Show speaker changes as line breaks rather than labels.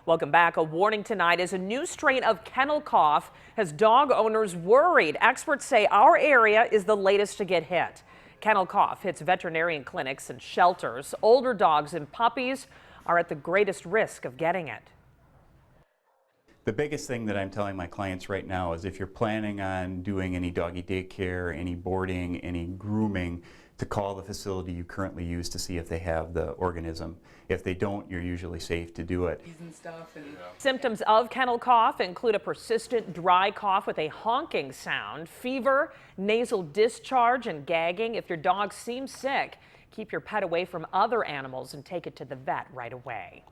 Welcome back. A warning tonight as a new strain of kennel cough has dog owners worried. Experts say our area is the latest to get hit. Kennel cough hits veterinarian clinics and shelters. Older dogs and puppies are at the greatest risk of getting it.
The biggest thing that I'm telling my clients right now is if you're planning on doing any doggy daycare, any boarding, any grooming, to call the facility you currently use to see if they have the organism. If they don't, you're usually safe to do it.
Symptoms of kennel cough include a persistent dry cough with a honking sound, fever, nasal discharge, and gagging. If your dog seems sick, keep your pet away from other animals and take it to the vet right away.